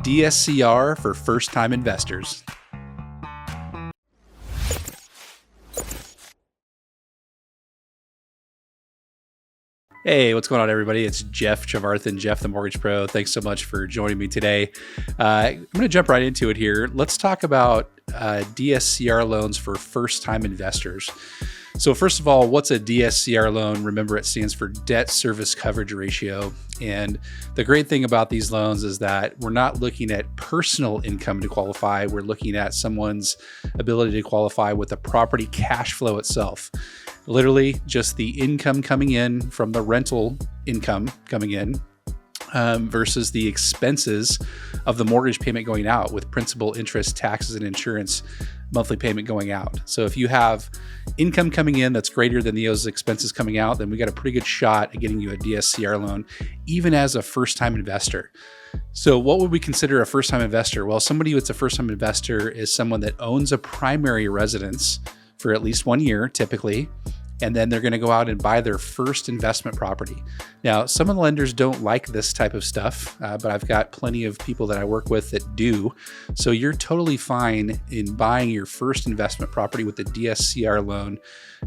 DSCR for first-time investors. Hey, what's going on, everybody? It's Jeff Trevarthen, Jeff the Mortgage Pro. Thanks so much for joining me today. I'm going to jump right into it here. Let's talk about DSCR loans for first-time investors. So first of all, what's a DSCR loan? Remember, it stands for debt service coverage ratio. And the great thing about these loans is that we're not looking at personal income to qualify. We're looking at someone's ability to qualify with the property cash flow itself. Literally just the income coming in from the rental income coming in versus the expenses of the mortgage payment going out with principal, interest, taxes, and insurance monthly payment going out. So if you have income coming in that's greater than those expenses coming out, then we got a pretty good shot at getting you a DSCR loan, even as a first-time investor. So what would we consider a first-time investor? Well, somebody that's a first-time investor is someone that owns a primary residence for at least 1 year, typically, and then they're going to go out and buy their first investment property. Now, some of the lenders don't like this type of stuff, but I've got plenty of people that I work with that do. So you're totally fine in buying your first investment property with the DSCR loan.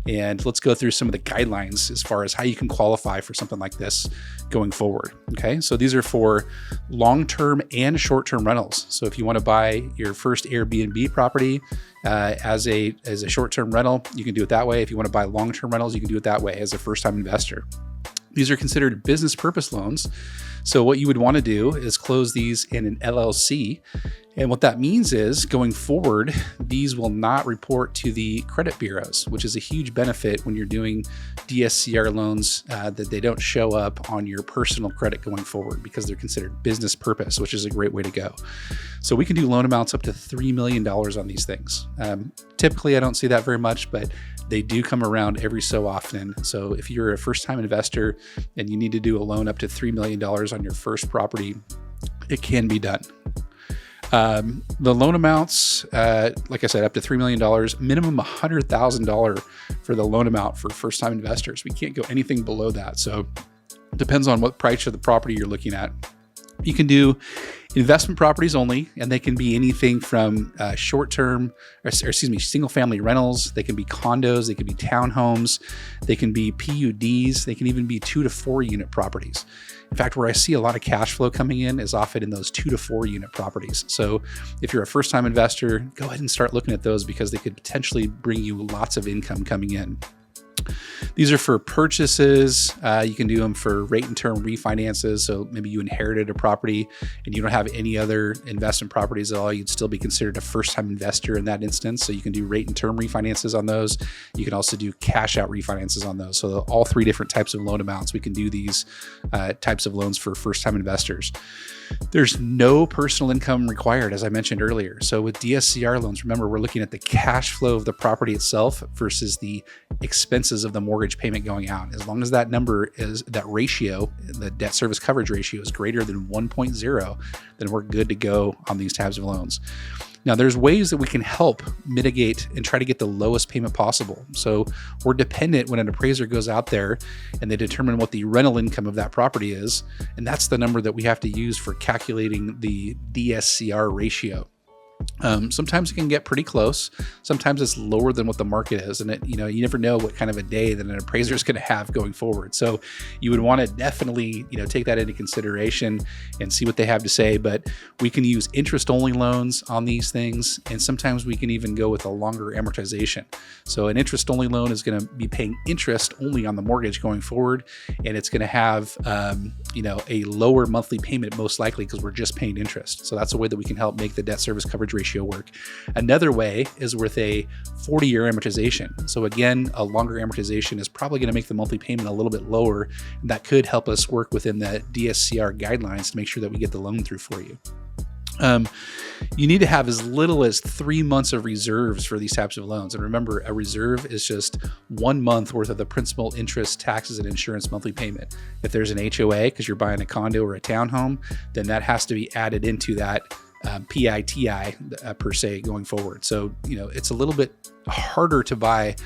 And let's go through some of the guidelines as far as how you can qualify for something like this going forward. Okay, so these are for long-term and short-term rentals. So if you want to buy your first Airbnb property as a short-term rental, you can do it that way. If you want to buy long-term rentals, you can do it that way as a first-time investor. These are considered business purpose loans. So what you would want to do is close these in an LLC. And what that means is going forward, these will not report to the credit bureaus, which is a huge benefit when you're doing DSCR loans, that they don't show up on your personal credit going forward because they're considered business purpose, which is a great way to go. So we can do loan amounts up to $3 million on these things. Typically, I don't see that very much, but they do come around every so often. So if you're a first-time investor and you need to do a loan up to $3 million on your first property, it can be done. The loan amounts, like I said, up to $3 million, minimum $100,000 for the loan amount for first-time investors. We can't go anything below that. So it depends on what price of the property you're looking at. You can do investment properties only, and they can be anything from single-family rentals. They can be condos, they can be townhomes, they can be PUDs, they can even be 2 to 4 unit properties. In fact, where I see a lot of cash flow coming in is often in those 2 to 4 unit properties. So if you're a first-time investor, go ahead and start looking at those because they could potentially bring you lots of income coming in. These are for purchases. You can do them for rate and term refinances. So maybe you inherited a property and you don't have any other investment properties at all. You'd still be considered a first-time investor in that instance. So you can do rate and term refinances on those. You can also do cash out refinances on those. So all 3 different types of loan amounts. We can do these types of loans for first-time investors. There's no personal income required, as I mentioned earlier. So with DSCR loans, remember, we're looking at the cash flow of the property itself versus the expenses of the mortgage payment going out. As long as that number is, that ratio, the debt service coverage ratio is greater than 1.0, then we're good to go on these types of loans. Now, there's ways that we can help mitigate and try to get the lowest payment possible. So we're dependent when an appraiser goes out there and they determine what the rental income of that property is, and that's the number that we have to use for calculating the DSCR ratio. Sometimes it can get pretty close. Sometimes it's lower than what the market is. And you never know what kind of a day that an appraiser is going to have going forward. So you would want to definitely, take that into consideration and see what they have to say. But we can use interest only loans on these things. And sometimes we can even go with a longer amortization. So an interest only loan is going to be paying interest only on the mortgage going forward. And it's going to have, a lower monthly payment most likely because we're just paying interest. So that's a way that we can help make the debt service coverage ratio work. Another way is with a 40-year amortization. So again, a longer amortization is probably going to make the monthly payment a little bit lower. And that could help us work within the DSCR guidelines to make sure that we get the loan through for you. You need to have as little as 3 months of reserves for these types of loans. And remember, a reserve is just 1 month worth of the principal, interest, taxes, and insurance monthly payment. If there's an HOA, because you're buying a condo or a townhome, then that has to be added into that PITI per se going forward. So, it's a little bit harder to buy,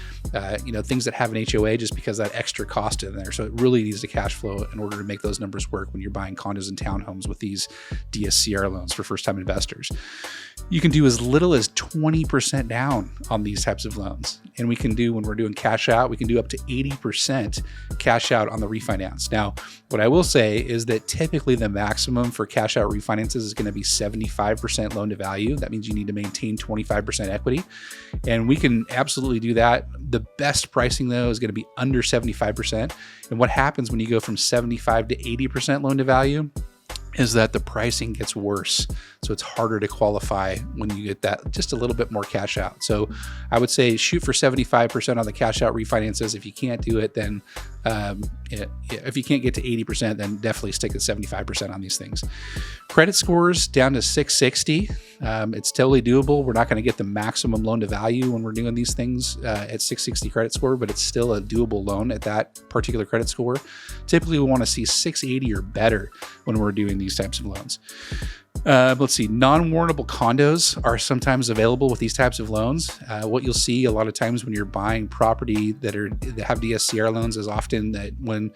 things that have an HOA just because that extra cost in there. So it really needs to cash flow in order to make those numbers work when you're buying condos and townhomes with these DSCR loans for first-time investors. You can do as little as 20% down on these types of loans. And we can do, when we're doing cash out, we can do up to 80% cash out on the refinance. Now, what I will say is that typically the maximum for cash out refinances is going to be 75% loan to value. That means you need to maintain 25% equity. And we can absolutely do that. The best pricing though is going to be under 75%. And what happens when you go from 75 to 80% loan to value is that the pricing gets worse. So it's harder to qualify when you get that just a little bit more cash out. So I would say shoot for 75% on the cash out refinances. If you can't do it, then if you can't get to 80%, then definitely stick at 75% on these things. Credit scores down to 660. It's totally doable. We're not going to get the maximum loan to value when we're doing these things at 660 credit score, but it's still a doable loan at that particular credit score. Typically, we want to see 680 or better when we're doing these types of loans. Let's see, non-warrantable condos are sometimes available with these types of loans. What you'll see a lot of times when you're buying property that have DSCR loans is often that when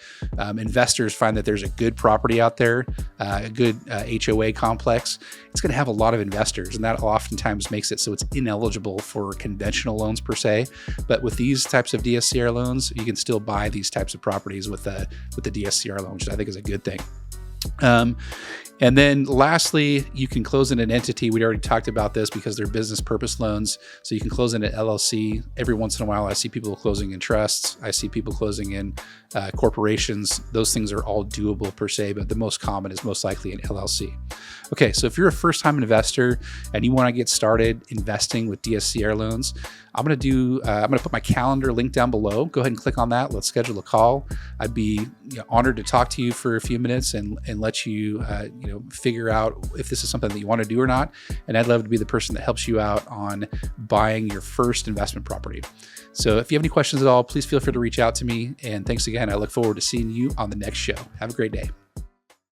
investors find that there's a good property out there, a good HOA complex, it's going to have a lot of investors, and that oftentimes makes it so it's ineligible for conventional loans per se. But with these types of DSCR loans, you can still buy these types of properties with the DSCR loan, which I think is a good thing. And then lastly, you can close in an entity. We already talked about this because they're business purpose loans. So you can close in an LLC. Every once in a while, I see people closing in trusts. I see people closing in corporations. Those things are all doable per se, but the most common is most likely an LLC. Okay, so if you're a first-time investor and you want to get started investing with DSCR loans, I'm going to put my calendar link down below. Go ahead and click on that. Let's schedule a call. I'd be honored to talk to you for a few minutes and let you figure out if this is something that you want to do or not. And I'd love to be the person that helps you out on buying your first investment property. So if you have any questions at all, please feel free to reach out to me. And thanks again. I look forward to seeing you on the next show. Have a great day.